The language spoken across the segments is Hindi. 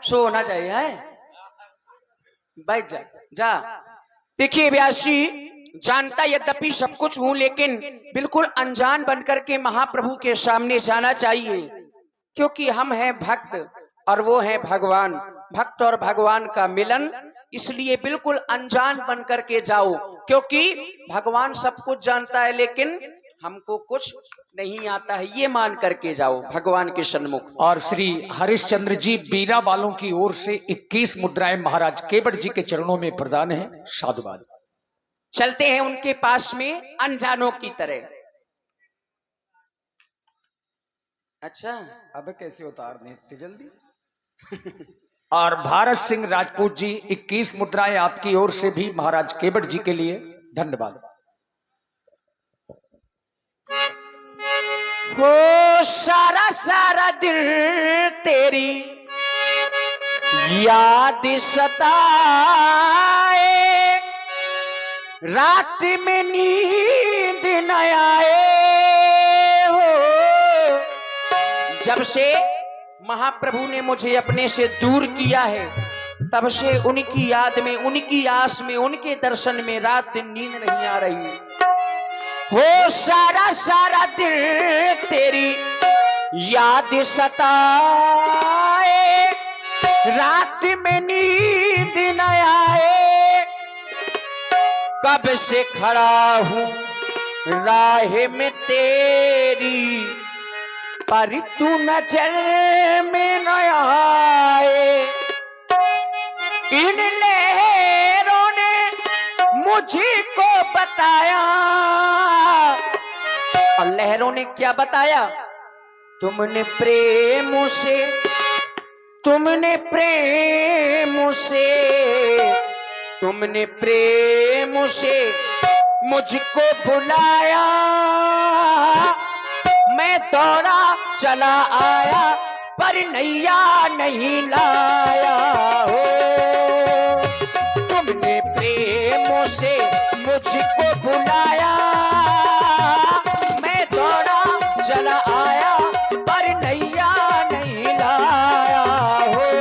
सो होना चाहिए है। बैठ जा जा। देखिए व्यास जी, जानता यद्यपि सब कुछ हूं, लेकिन बिल्कुल अनजान बनकर के महाप्रभु के सामने जाना चाहिए, क्योंकि हम हैं भक्त और वो है भगवान। भक्त और भगवान का मिलन, इसलिए बिल्कुल अनजान बन करके जाओ, क्योंकि भगवान सब कुछ जानता है लेकिन हमको कुछ नहीं आता है, ये मान करके जाओ भगवान के सन्मुख। और श्री हरिश्चंद्र जी बीरा वालों की ओर से 21 मुद्राएं महाराज केवट जी के चरणों में प्रदान है। साधुवाद। चलते हैं उनके पास में अनजानों की तरह। अच्छा, अब कैसे उतारने इतनी जल्दी। और भारत सिंह राजपूत जी 21 मुद्राएं आपकी ओर से भी महाराज केवट जी के लिए। धन्यवाद। हो सारा सारा दिन तेरी याद सताए, रात में नींद न आए हो। जब से महाप्रभु ने मुझे अपने से दूर किया है, तब से उनकी याद में, उनकी आस में, उनके दर्शन में रात दिन नींद नहीं आ रही। हो सारा सारा दिन तेरी याद सताए, रात में नींद न आए। कब से खड़ा हूं राह में तेरी, पर तू नजर में न आए। इन लहरों ने मुझको बताया, और लहरों ने क्या बताया? तुमने प्रेम से, तुमने प्रेम से, तुमने प्रेम से मुझको बुलाया। मैं दौड़ा चला आया, पर नैया नहीं लाया। हो तुमने प्रेम से मुझको बुलाया, मैं दौड़ा चला आया, पर नैया नहीं लाया। हो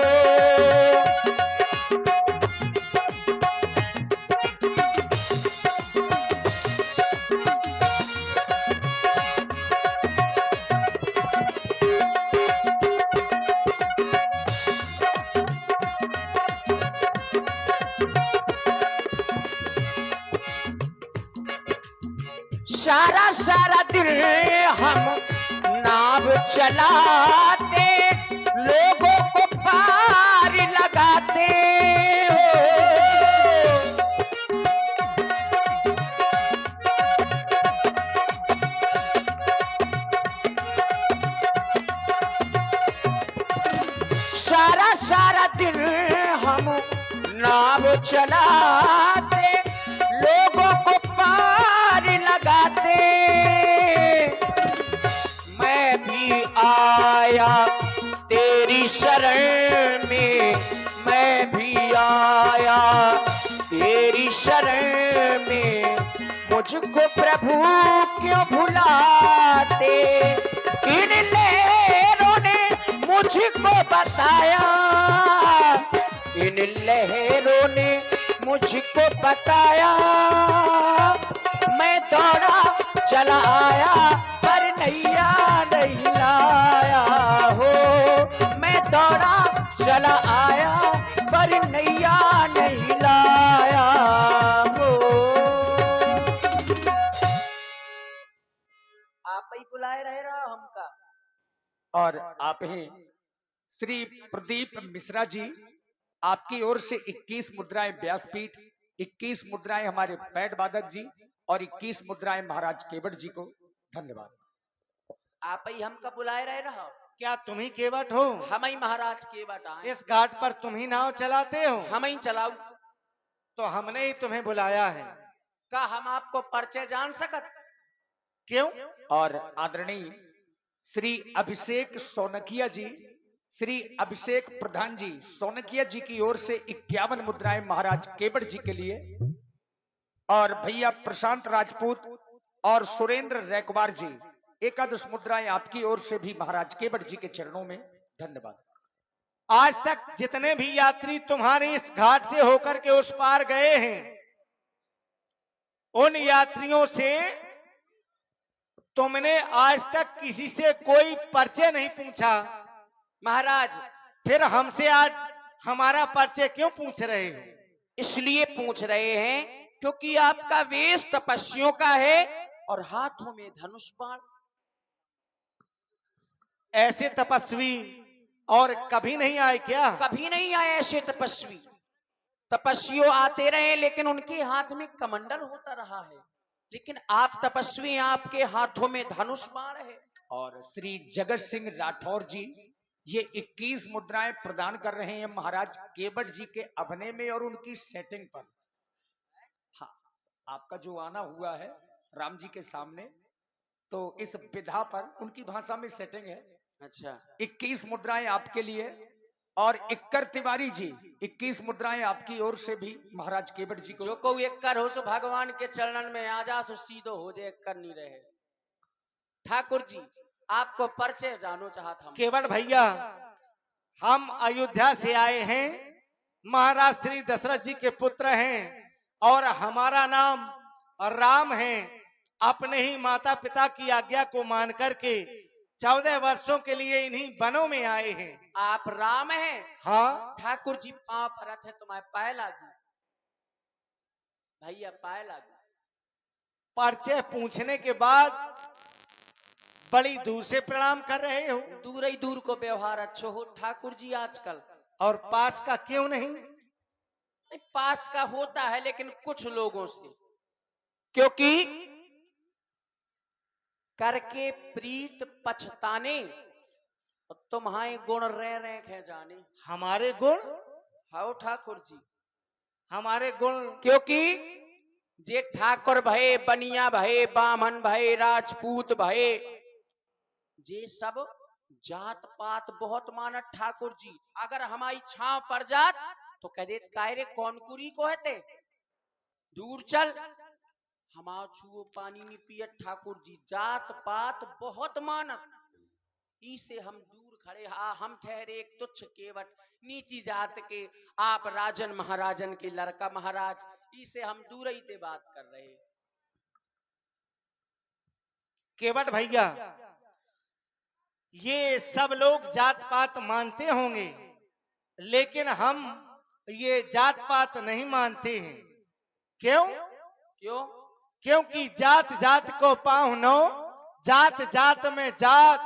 सारा सारा दिन हम नाव चलाते, लोगों को पार लगाते हो। सारा सारा दिन हम नाव चलाते, लोगों को पार लगाते। मैं भी आया तेरी शरण में, मैं भी आया तेरी शरण में। मुझको प्रभु क्यों भुलाते? इन लहरों ने मुझको बताया, इन लहरों ने मुझको बताया। मैं दौड़ा चला आया, पर नैया नहीं लाया। हो मैं दौड़ा चला आया, पर नैया नहीं लाया। हो आप ही बुलाए रहे रहा हमका। और आप हैं श्री प्रदीप मिश्रा जी, आपकी ओर से 21 मुद्राएं व्यासपीठ, 21 मुद्राएं हमारे पैड वादक जी और 21 मुद्राएं महाराज केवट जी को। धन्यवाद। आप ही हमका बुलाए रहे रहा। क्या तुम ही केवट हो? हम ही महाराज केवट आए। इस घाट पर तुम ही नाव चलाते हो? हम ही चलाऊ। तो हमने ही तुम्हें बुलाया है। का हम आपको परिचय जान सकत? क्यों? और आदरणीय श्री अभिषेक सोनकिया जी, श्री अभिषेक प्रधान जी सोनकिया जी की ओर से 51 मुद्राएं महाराज केवट जी के लिए। और भैया प्रशांत राजपूत और सुरेंद्र रैकवार जी 11 मुद्राएं आपकी ओर से भी महाराज केवट जी के चरणों में। धन्यवाद। आज तक जितने भी यात्री तुम्हारे इस घाट से होकर के उस पार गए हैं, उन यात्रियों से तुमने आज तक किसी से कोई परिचय नहीं पूछा। महाराज फिर हमसे आज हमारा परिचय क्यों पूछ रहे हो? इसलिए पूछ रहे हैं क्योंकि आपका वेश तपस्वियों का है और हाथों में धनुष बाण। ऐसे तपस्वी और कभी नहीं आए क्या? कभी नहीं आए ऐसे तपस्वी। तपस्वियों आते रहे लेकिन उनके हाथ में कमंडल होता रहा है, लेकिन आप तपस्वी, आपके हाथों में धनुष बाण है। और श्री जगत सिंह राठौर जी ये 21 मुद्राएं प्रदान कर रहे हैं महाराज केवट जी के अभिनय में और उनकी सेटिंग पर। हाँ, आपका जो आना हुआ है राम जी के सामने, तो इस विधा पर उनकी भाषा में सेटिंग है। अच्छा, 21 मुद्राएं आपके लिए। और इक्कर तिवारी जी 21 मुद्राएं आपकी ओर से भी महाराज केवट जी को। जो को एक्कर हो सो भगवान के चरणन में आ जा, सो सीधो हो जाए, एक्कर नहीं रहे। ठाकुर जी आपको परिचय जानो चाहता हूं। केवट भैया, हम अयोध्या से आए हैं, महाराज श्री दशरथ जी के पुत्र हैं और हमारा नाम राम है। अपने ही माता पिता की आज्ञा को मान करके 14 वर्षों के लिए इन्हीं वनों में आए हैं। आप राम हैं? हाँ। ठाकुर जी पांव परत है, तुम्हारे पाए लागी भैया, पाए लागी। परिचय पूछने के बाद बड़ी दूर से प्रणाम कर रहे हो। दूर ही दूर को व्यवहार अच्छो हो ठाकुर जी आजकल। और पास का क्यों नहीं? नहीं, पास का होता है लेकिन कुछ लोगों से, क्योंकि करके प्रीत पछताने और तुम्हारे गुण रह खे जाने। हमारे गुण? हाओ ठाकुर जी, हमारे गुण? क्योंकि जे ठाकुर भये, बनिया भये, बामन भये, राजपूत भये, जे सब जात पात बहुत मानत ठाकुर जी। अगर हमारी छांव पड़ जात तो कह देत कायरे कौन कुरी को हेते, दूर चल, हमारा छुओ पानी नहीं पियत ठाकुर जी। जात पात बहुत मानत, इसे हम दूर खड़े। हम ठहरे एक तुच्छ केवट नीची जात के, आप राजन महाराजन के लड़का महाराज, इसे हम दूर ही ते बात कर रहे। केवट भैया, ये सब लोग जात पात मानते होंगे, लेकिन हम ये जात पात नहीं मानते हैं। क्यों? क्यों? क्योंकि जात जात को पाहुनो, जात जात में जात,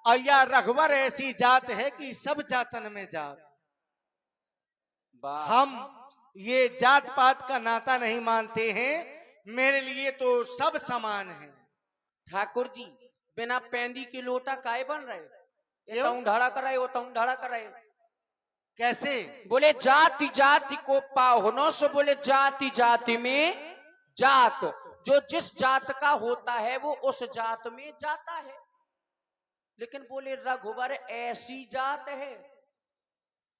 और या रघुवर ऐसी जात है कि सब जातन में जात। हम ये जात पात का नाता नहीं मानते हैं, मेरे लिए तो सब समान है। ठाकुर जी बिना पेंदी के लोटा काहे बन रहे? ये क्यों? ढड़ा कर रहे, वो ढड़ा कर रहे। कैसे? बोले जाति जाति को पाहुनो, सो बोले जाति जाति में जात। जो जिस जात का होता है वो उस जात में जाता है, लेकिन बोले रघुवर ऐसी जात है,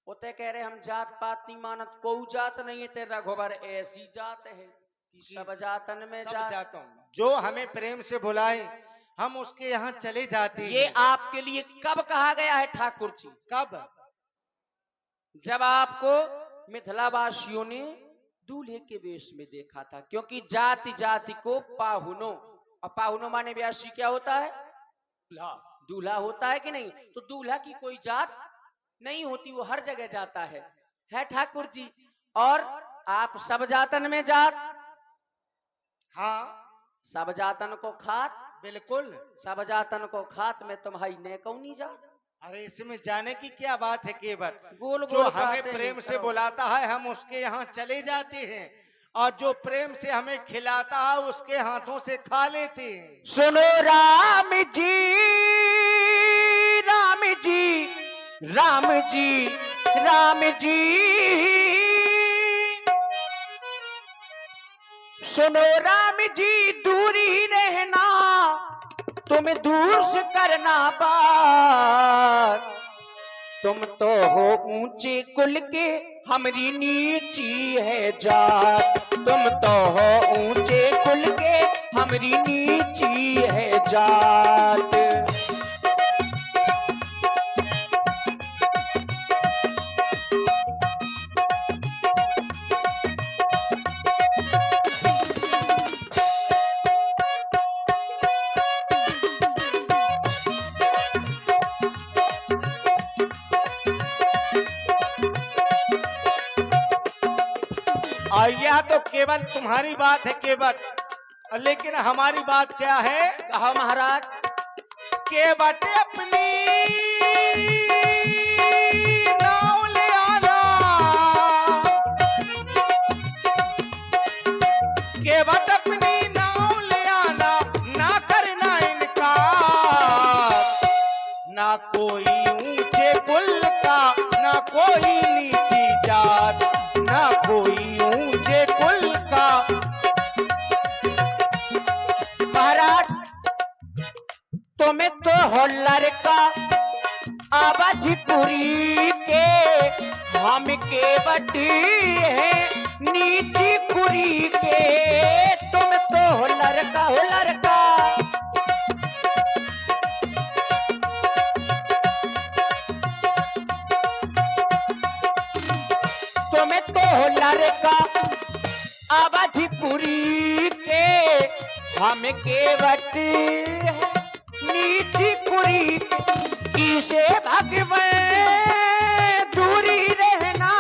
वो ते कह रहे हम जात पात नहीं मानत, कोई जात नहीं है, ते रघुवर ऐसी जात है कि सब जातन में सब जात। जातों में। जो हमें प्रेम से बुलाए हम उसके यहाँ चले जाते हैं। ये आपके लिए कब कहा गया है ठाकुर जी? कब? जब आपको मिथिला वासियों ने दूल्हे के वेश में देखा था। क्योंकि जाति जाति को पाहुनो, और पाहुनो माने व्यासी क्या होता है? दूल्हा होता है कि नहीं? तो दूल्हा की कोई जात नहीं होती, वो हर जगह जाता है ठाकुर जी। और आप सब जातन में जात। हाँ, सब जातन को खात, बिल्कुल। सब जातन को खात में तुम्हारी ने कौनी जात। अरे इसमें जाने की क्या बात है केवट? गोल जो गोल हमें बातें प्रेम नहीं से करो। बुलाता है हम उसके यहाँ चले जाते हैं, और जो प्रेम से हमें खिलाता है उसके हाथों से खा लेते हैं। सुनो राम जी, राम जी, राम जी, राम जी, सुनो राम जी, दूरी रहना, तुम दूर से करना बात। तुम तो हो ऊंचे कुल के, हमारी नीची है जात। तुम तो हो ऊंचे कुल के, हमारी नीची है जात। यह तो केवल तुम्हारी बात है केवट, लेकिन हमारी बात क्या है? कहो महाराज। केवट अपनी नाव ले आना, केवट अपनी नाव ले आना, ना करना इनकार। ना कोई ऊंचे कुल का, ना कोई नीची जात, ना कोई ऊंचे कुल का। महाराज तुम्हें तो हो लड़का अवधपुरी के, हम केवटी है नीची कुरी के। तुम तो हो लड़का, हो लड़का। तुम्हें तो हो लड़का अवधपुरी के, हम केवटी है नीची कुरी। इसे भगवान दूरी रहना,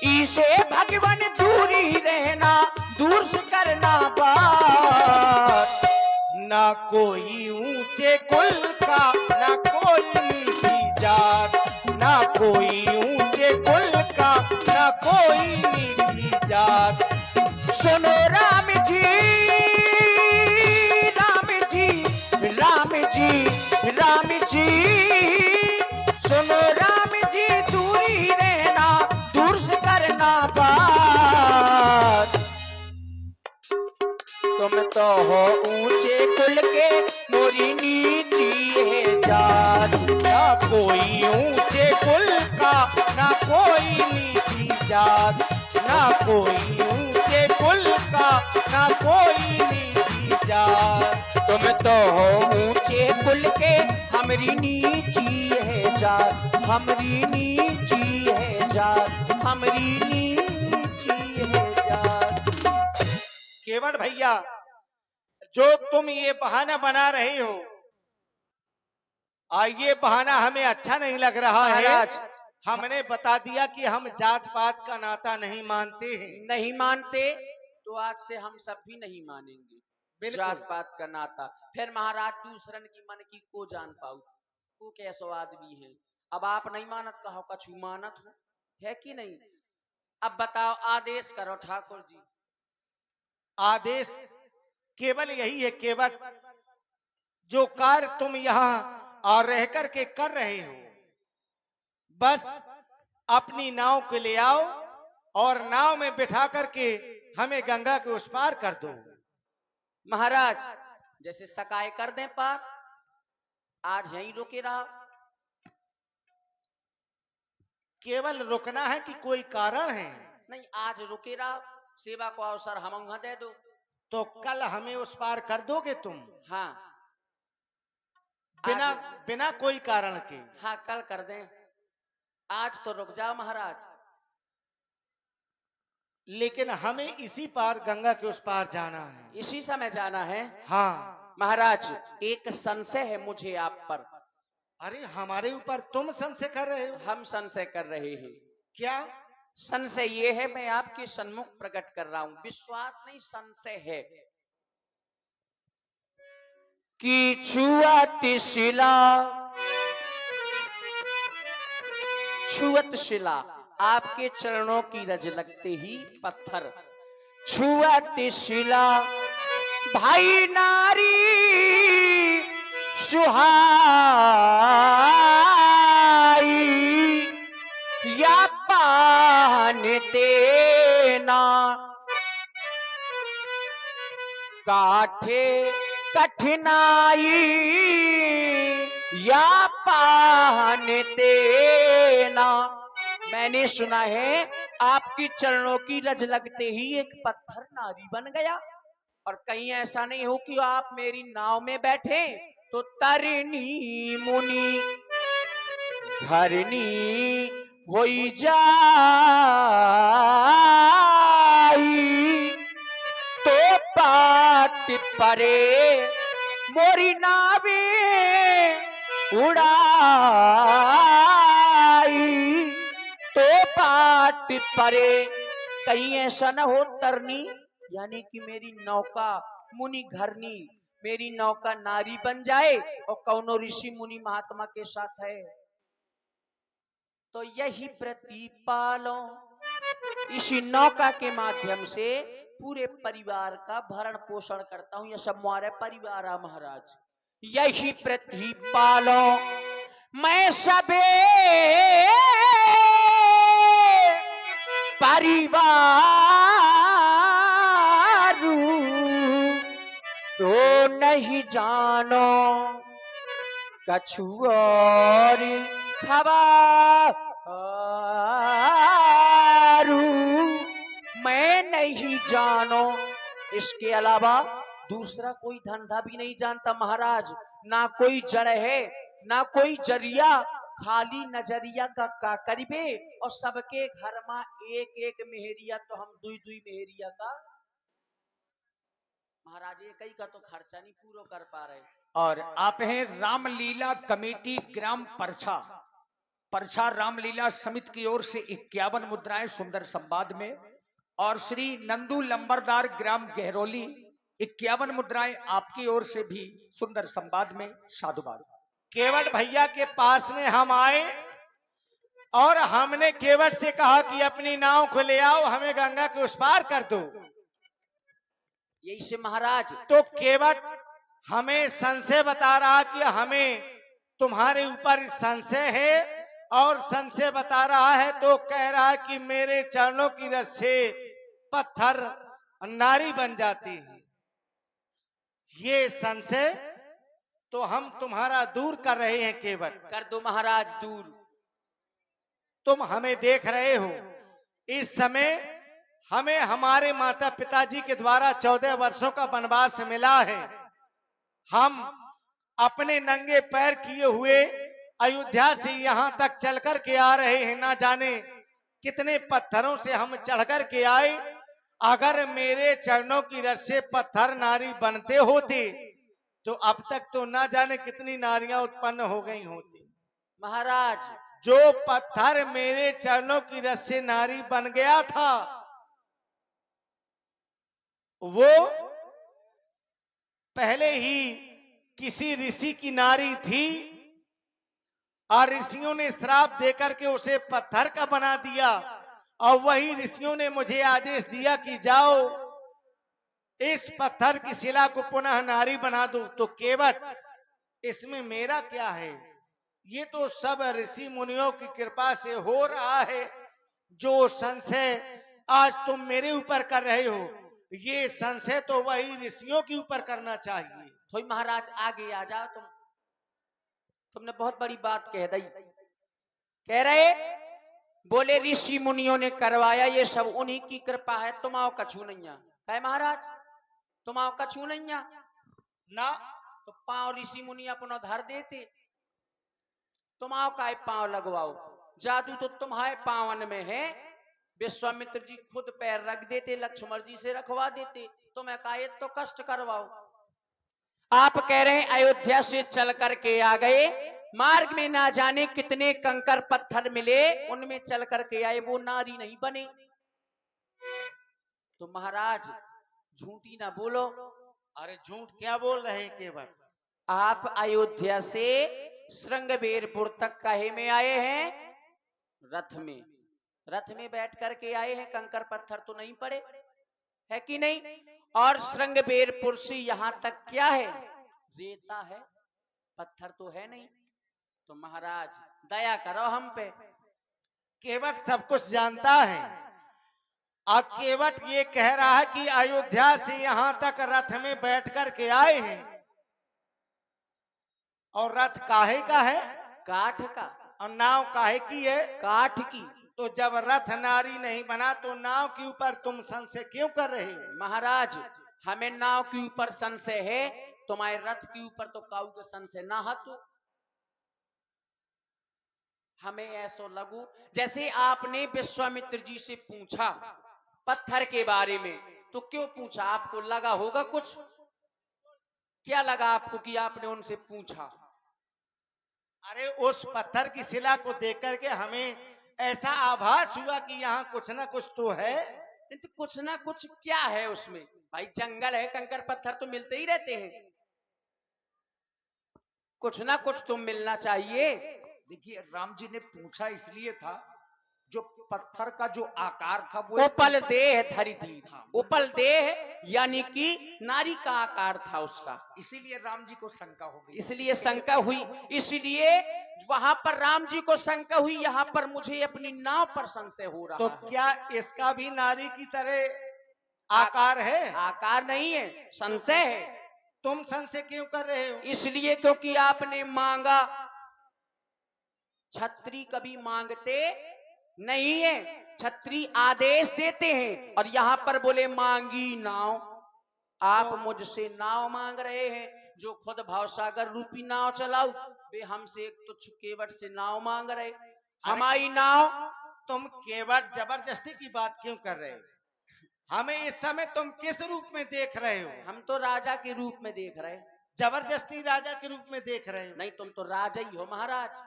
इसे भगवान दूरी रहना, दूर से करना बात। ना कोई ऊंचे कुल का, ना कोई नीची जात, ना कोई ऊंचे कुल का, ना कोई नीची जात। सुनो राम जी, राम जी, राम जी, राम जी। सुनो राम जी, दूरी रहना, दूर से करना बात। तुम तो हो ऊंचे कुल के, मोरी नीची है जात। ना कोई ऊंचे कुल का, ना कोई नीची जात, ना कोई ऊंचे कुल का, ना कोई नीची जात। तुम तो हो ऊंचे कुल के, हमरी नीची है जात, हमरी नीची है जात, हमरी नीची है जात। केवट भैया, जो तुम ये बहाना बना रहे हो, ये बहाना हमें अच्छा नहीं लग रहा है। महाराज हमने बता दिया कि हम जात पात का नाता नहीं मानते हैं। नहीं मानते तो आज से हम सब भी नहीं मानेंगे बिल्कुल। जात पात का नाता। फिर महाराज दूसरन की मन की को जान पाऊ, को कैसो आदमी है। अब आप नहीं मानत, कहो कछु मानत हो, है कि नहीं? अब बताओ, आदेश करो ठाकुर जी। आदेश केवल यही है केवट, जो कार्य तुम यहाँ और रह कर के कर रहे हो, बस अपनी नाव को ले आओ और नाव में बिठा करके हमें गंगा के उस पार कर दो। महाराज जैसे सकाए कर दें पार, आज यहीं रुके रहा। केवल रुकना है कि कोई कारण है? नहीं, आज रुके रहा, सेवा को अवसर हम वहां दे दो। तो कल हमें उस पार कर दोगे तुम? हाँ बिना आज- बिना कोई कारण के? हाँ कल कर दें, आज तो रुक जाओ महाराज। लेकिन हमें इसी पार गंगा के उस पार जाना है। इसी समय जाना है। हाँ। महाराज एक संशय है मुझे आप पर। अरे हमारे ऊपर तुम संशय कर रहे हो? हम संशय कर रहे हैं। क्या संशय ये है, मैं आपके सन्मुख प्रकट कर रहा हूं, विश्वास नहीं संशय है कि छुअत शिला, छुअत शिला, आपके चरणों की रज लगते ही पत्थर। छुअत शिला भाई नारी सुहाई, या पान देना काठे कठिनाई, या पान देना। मैंने सुना है आपकी चरणों की रज लगते ही एक पत्थर नारी बन गया, और कहीं ऐसा नहीं हो कि आप मेरी नाव में बैठे तो तरनी मुनि धरनी होई जाई, तो पाट परे मोरी नावे उड़ाई, तो पाट परे। कहीं ऐसा ना हो तरनी, यानी कि मेरी नौका मुनि घरनी, मेरी नौका नारी बन जाए और कौनो ऋषि मुनि महात्मा के साथ है, तो यही प्रतिपालो, इसी नौका के माध्यम से पूरे परिवार का भरण पोषण करता हूं। यह सब हमारे परिवार है महाराज। यही प्रतिपालो मैं सबे परिवार तो नहीं जानो कछु और खबर, मैं नहीं जानो, इसके अलावा दूसरा कोई धंधा भी नहीं जानता महाराज, ना कोई जड़ है ना कोई जरिया, खाली नजरिया का करीबे और सबके घर में एक एक मेहरिया, तो हम दुई दुई मेहरिया का महाराज ये कई का तो खर्चा नहीं पूरा कर पा रहे। और आप हैं रामलीला कमेटी ग्राम परछा, परछा रामलीला समिति की ओर से 51 मुद्राएं सुंदर संवाद में, और श्री नंदू लंबरदार ग्राम गहरोली 51 मुद्राएं आपकी ओर से भी सुंदर संवाद में। साधुवाद। केवट भैया के पास में हम आए और हमने केवट से कहा कि अपनी नाव को ले आओ, हमें गंगा के उस पार कर दो। यही से महाराज तो केवट हमें संशय बता रहा कि हमें तुम्हारे ऊपर संशय है, और संशय बता रहा है तो कह रहा है कि मेरे चरणों की रस से पत्थर नारी बन जाती है। ये संशय तो हम तुम्हारा दूर कर रहे हैं केवट। कर दो महाराज दूर। तुम हमें देख रहे हो, इस समय हमें हमारे माता पिताजी के द्वारा 14 वर्षों का वनवास मिला है। हम अपने नंगे पैर किए हुए अयोध्या से यहाँ तक चल कर के आ रहे हैं, ना जाने कितने पत्थरों से हम चढ़कर के आए। अगर मेरे चरणों की रस से पत्थर नारी बनते होते तो अब तक तो ना जाने कितनी नारियां उत्पन्न हो गई होती। महाराज जो पत्थर मेरे चरणों की रस से नारी बन गया था, वो पहले ही किसी ऋषि की नारी थी, और ऋषियों ने श्राप देकर के उसे पत्थर का बना दिया, और वही ऋषियों ने मुझे आदेश दिया कि जाओ इस पत्थर की शिला को पुनः नारी बना दो। तो केवट इसमें मेरा क्या है? ये तो सब ऋषि मुनियों की कृपा से हो रहा है। जो संशय आज तुम मेरे ऊपर कर रहे हो, ये संशय तो वही ऋषियों के ऊपर करना चाहिए। थोड़ी महाराज आगे आ जाओ। तुमने बहुत बड़ी बात कह दी। कह रहे बोले ऋषि मुनियों ने करवाया, ये सब उन्हीं की कृपा है, तुम आओ कछू नहीं। कहे महाराज तुम आओ कछू नहीं ना, तो पांव ऋषि मुनि अपना धर देते, तुम आओ काय पांव लगवाओ। जादू तो तुम्हारे पावन में है। विश्वामित्र जी खुद पैर रख देते, लक्ष्मण जी से रखवा देते, तुम्हें काहे तो कष्ट करवाओ। आप कह रहे हैं अयोध्या से चल करके आ गए, मार्ग में ना जाने कितने कंकर पत्थर मिले, उनमें चल करके आए, वो नारी नहीं बने। तो महाराज झूठी ना बोलो। अरे झूठ क्या बोल रहे हैं केवट? आप अयोध्या से श्रृंगबेरपुर तक काहे में आए हैं? रथ में। रथ में बैठ करके आए हैं, कंकर पत्थर तो नहीं पड़े, है कि नहीं? और श्रृंगबेरपुर से यहां तक क्या है? रेता है, पत्थर तो है नहीं। तो महाराज दया करो हम पे। केवट सब कुछ जानता है। अब केवट ये कह रहा है कि अयोध्या से यहां तक रथ में बैठ कर के आए हैं, और रथ काहे का है? काठ का। और नाव काहे की है? काठ की। तो जब रथ नारी नहीं बना तो नाव के ऊपर तुम संशय क्यों कर रहे हो? महाराज हमें नाव के ऊपर संशय है, तुम्हारे रथ के ऊपर तो काऊ का संशय ना हतो। हमें ऐसा लगू जैसे आपने विश्वामित्र जी से पूछा पत्थर के बारे में, तो क्यों पूछा? आपको लगा होगा कुछ? क्या लगा आपको कि आपने उनसे पूछा? अरे उस पत्थर की शिला को देख करके हमें ऐसा आभास हुआ कि यहाँ कुछ ना कुछ तो है। तो कुछ ना कुछ क्या है उसमें? भाई जंगल है, कंकर पत्थर तो मिलते ही रहते हैं, कुछ ना कुछ तो मिलना चाहिए। देखिए राम जी ने पूछा इसलिए था, जो पत्थर का जो आकार था वो उपल देह धरी थी। हाँ, उपल देह यानी कि नारी का आकार था उसका, इसीलिए राम जी को शंका हो गई। इसलिए शंका हुई। इसलिए वहां पर राम जी को शंका हुई, यहाँ पर मुझे अपनी नाव पर संशय हो रहा तो है। क्या इसका भी नारी की तरह आकार है? आकार नहीं है, संशय है। तुम संशय क्यों कर रहे हो? इसलिए क्योंकि आपने मांगा, छत्री कभी मांगते नहीं है, छत्री आदेश देते हैं। और यहाँ पर बोले मांगी नाव, आप मुझसे नाव मांग रहे हैं, जो खुद भावसागर रूपी नाव चलाऊ, वे हमसे एक तुच्छ केवट से नाव मांग रहे। हमारी नाव, तुम केवट जबरदस्ती की बात क्यों कर रहे हो? हमें इस समय तुम किस रूप में देख रहे हो? हम तो राजा के रूप में देख रहे। जबरदस्ती राजा के रूप में देख रहे हो? नहीं, तुम तो राजा ही हो महाराज।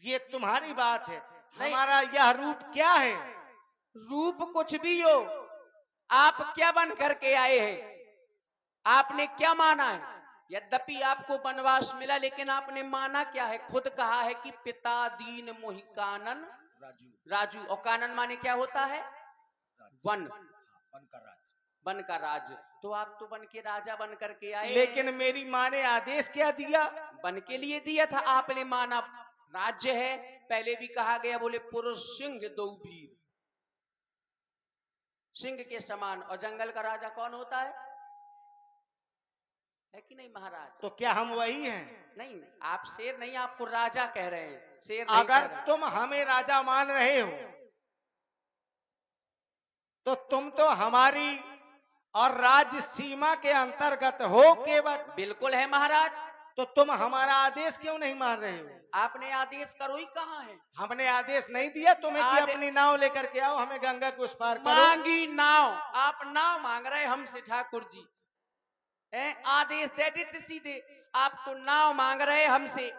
ये तुम्हारी बात है, नहीं। हमारा यह रूप क्या है? रूप कुछ भी हो, आप क्या बन करके आए हैं? आपने क्या माना है? यद्यपि आपको वनवास मिला, लेकिन आपने माना क्या है? खुद कहा है कि पिता दीन मोहि कानन राजू। और कानन माने क्या होता है? वन, वन का राज। तो आप तो वन के राजा बन करके आए। लेकिन मेरी माँ ने आदेश क्या दिया? वन के लिए दिया था, आपने माना राज्य है। पहले भी कहा गया, बोले पुरुष सिंह दो वीर, सिंह के समान। और जंगल का राजा कौन होता है कि नहीं महाराज? तो क्या हम वही हैं? नहीं, आप शेर नहीं, आपको राजा कह रहे हैं, शेर नहीं अगर कह रहे। तुम हमें राजा मान रहे हो तो तुम तो हमारी और राज्य सीमा के अंतर्गत हो केवट। बिल्कुल है महाराज। तो तुम हमारा आदेश क्यों नहीं मान रहे हो? आपने आदेश करो ही कहाँ है? हमने आदेश नहीं दिया तुम्हें कि अपनी नाव लेकर के आओ, हमें गंगा को उस पार करो। मांगी नाव, आप नाव मांग रहे हमसे ठाकुर जी। आदेश दे देते सीधे, आप तो नाव मांग रहे हमसे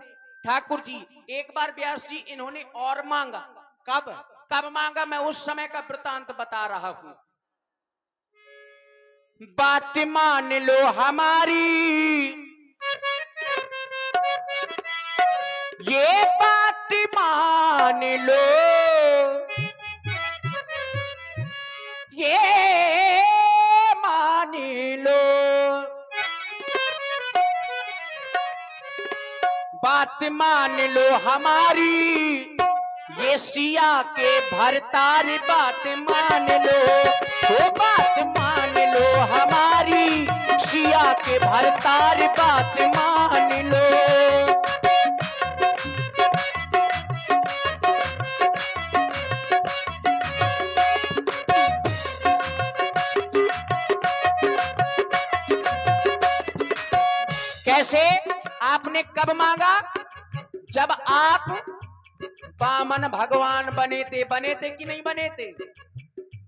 ठाकुर जी। एक बार व्यास जी इन्होंने और मांगा। कब? कब मांगा, मैं उस समय का वृतांत बता रहा हूं। बात मान लो हमारी, ये बात मान लो, ये मान लो, बात मान लो हमारी, ये सिया के भरतार बात मान लो। वो बात मान लो हमारी, सिया के भरतार बात मान लो। कैसे? आपने कब मांगा? जब आप वामन भगवान बने थे। बने थे कि नहीं बने थे?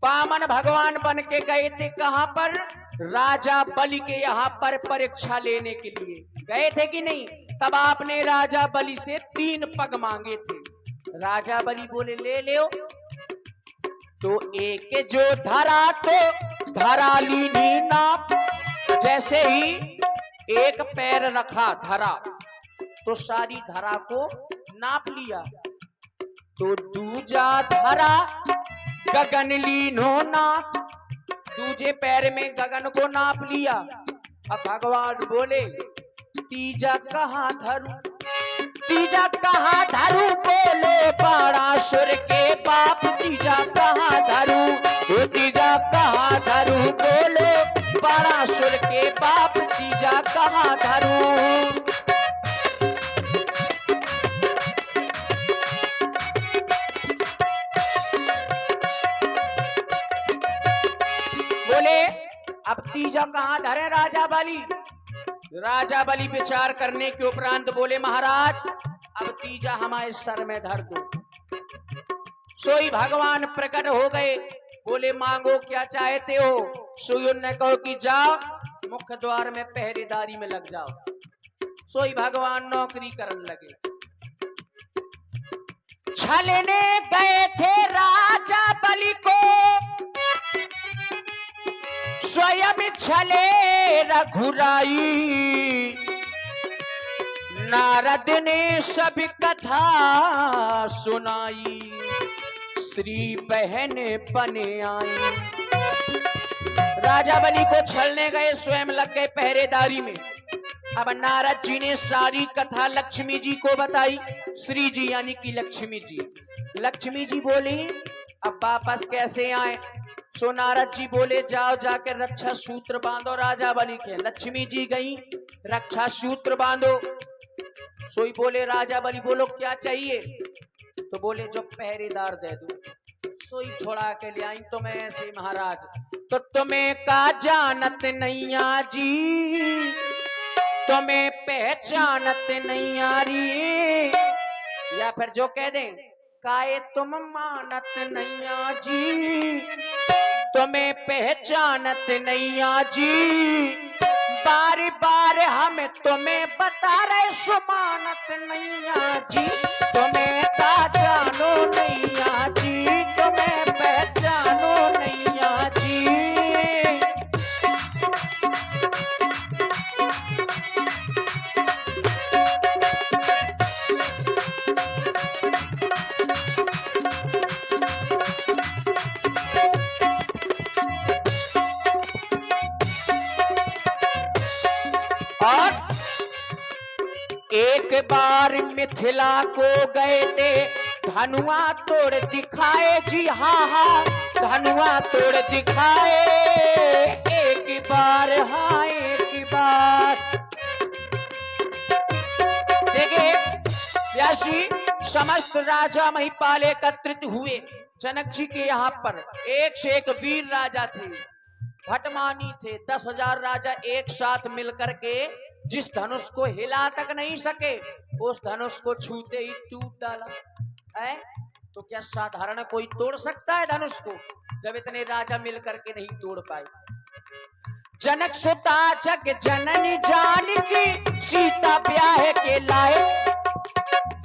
वामन भगवान बन के गए थे कहां पर? राजा बलि के यहाँ पर परीक्षा लेने के लिए गए थे कि नहीं? तब आपने राजा बलि से 3 पग मांगे थे। राजा बलि बोले ले लो। तो एक जो धरा तो धरा लीनी नाप, जैसे ही एक पैर रखा धरा तो सारी धरा को नाप लिया। तो दूजा धरा गगन लीनो नाप, दूजे पैर में गगन को नाप लिया। अब भगवान बोले तीजा कहाँ धरू, तीजा कहाँ धरू, बोले बाणासुर के बाप तीजा कहाँ धरू, तो तीजा कहाँ धरू, बोले बाणासुर के बाप तीजा कहाँ धरू। बोले अब तीजा कहाँ धरे राजा बलि? राजा बलि विचार करने के उपरांत बोले महाराज अब तीजा हमारे सर में धर दो। सोई भगवान प्रकट हो गए, बोले मांगो क्या चाहते हो? सोई ने कहो कि जाओ मुख्य द्वार में पहरेदारी में लग जाओ। सोई भगवान नौकरी करने लगे। छलने गए थे राजा बलि को, स्वयं छले रघुराई। नारद ने सब कथा सुनाई, श्री बहन बने आई। राजा बलि को छलने गए, स्वयं लग गए पहरेदारी में। अब नारद जी ने सारी कथा लक्ष्मी जी को बताई। श्री जी यानी कि लक्ष्मी जी। लक्ष्मी जी बोली अब वापस कैसे आए? सो नारद जी बोले जाओ जाकर रक्षा सूत्र बांधो राजा बलि के। लक्ष्मी जी गई, रक्षा सूत्र बांधो। सोई बोले राजा बलि बोलो क्या चाहिए? तो बोले जो पहरेदार दे दो। सोई छोड़ा के ले आई। तो मैं ऐसे महाराज तो तुम्हें का जानत नैया जी, तुम्हें पहचानत नहीं आ रही। या फिर जो कह दे काए तुम मानत नैया जी, तुम्हें पहचानत नैया जी। बार बार हम तुम्हें बता रहे सुमानत नैया जी, तुम्हें का जानो नैया जी, तुम्हें पहचानो नैया जी। एक बार मिथिला को गए थे, धनुआ तोड़ दिखाए जी। हाँ हाँ धनुआ तोड़ दिखाए। एक बार हाँ एक बार। देखिए व्यासी समस्त राजा महिपाल एकत्रित हुए जनक जी के यहाँ पर। एक से एक वीर राजा थे, भटमानी थे। 10,000 राजा एक साथ मिलकर के जिस धनुष को हिला तक नहीं सके, उस धनुष को छूते ही टूट डाला है। तो क्या साधारण कोई तोड़ सकता है धनुष को? जब इतने राजा मिलकर के नहीं तोड़ पाए। जनक सुता जग जननी जानकी, सीता ब्याह के लाए।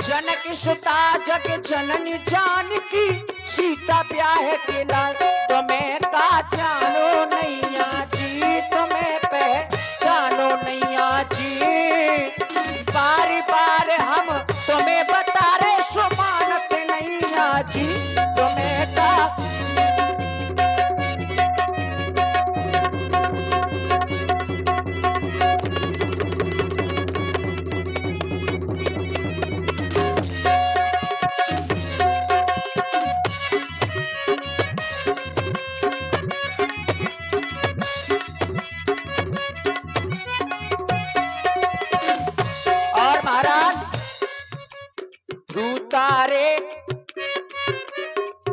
जनक सुता जग जननी जानकी, सीता ब्याह के लाए। तुम्हें का जानो नैया जी, तुम्हें पहचानो नैया जी। बार बार हम तुम्हें बता रहे सुमानत नैया जी, तुम्हें का।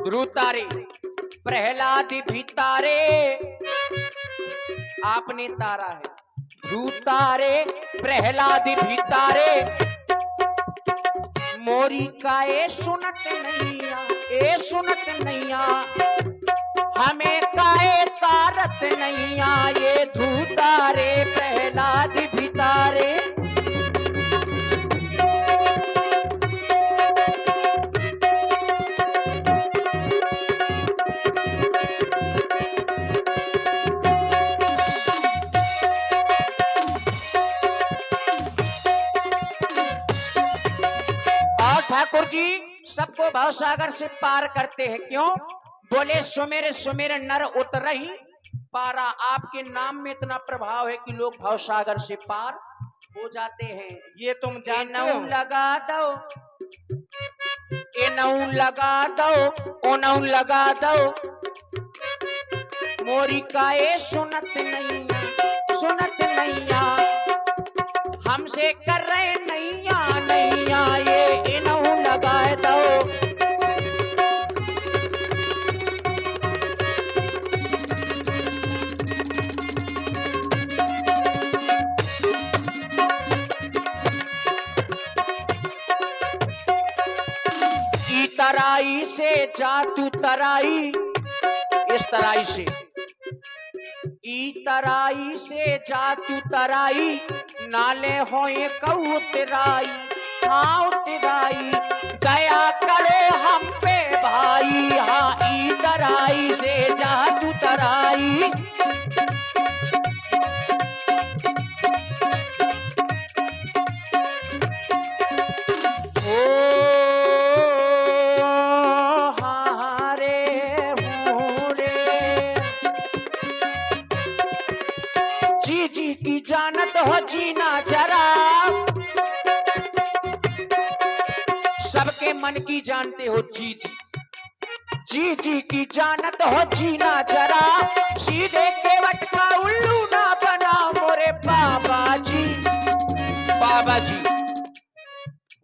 ध्रुतारे प्रहलाद भी तारे, आपने तारा है। ध्रुतारे प्रहलाद भी तारे, मोरी का ए सुनत नैया, ए सुनत नैया। हमें काए तारत नैया, ये ध्रुतारे प्रहलाद भी तारे। ठाकुर जी सबको भवसागर से पार करते हैं। क्यों? बोले सुमेर सुमेर नर उतरही पारा। आपके नाम में इतना प्रभाव है कि लोग भवसागर से पार हो जाते हैं। ये तुम जानते हो? लगा दो, ए नऊ लगा दो, ओ नऊ लगा दो। मोरी का ए सुनत नैया, सुनत नैया। हमसे कर रहे नैया नैया, ये इनहू लगाए दो। ई तराई से जा तू तराई, इस तराई से। ई तराई से जा तू तराई, नाले होए कहू तेराई, हाँ तेराई। गया करो आई। ओ हारे हूरे, जी जी की जानत हो जीना जरा, सबके मन की जानते हो जी जी, जी जी की जानत हो जीना जरा, सीधे केवट का उल्लू ना बना मोरे बाबा जी। बाबा जी,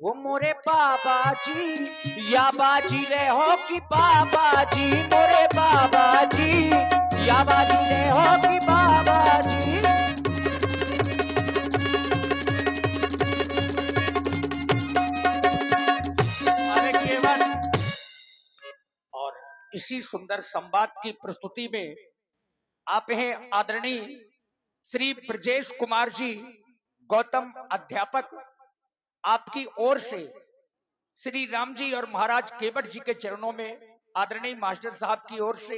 वो मोरे बाबा जी, या बाजी रे हो कि बाबा जी, मोरे बाबा जी, या बाजी रे हो कि बाबा जी। अरे केवट, और इसी सुंदर संवाद की प्रस्तुति में आप हैं आदरणीय श्री ब्रजेश कुमार जी गौतम अध्यापक, आपकी ओर से श्री राम जी और महाराज केवट जी के चरणों में आदरणीय मास्टर साहब की ओर से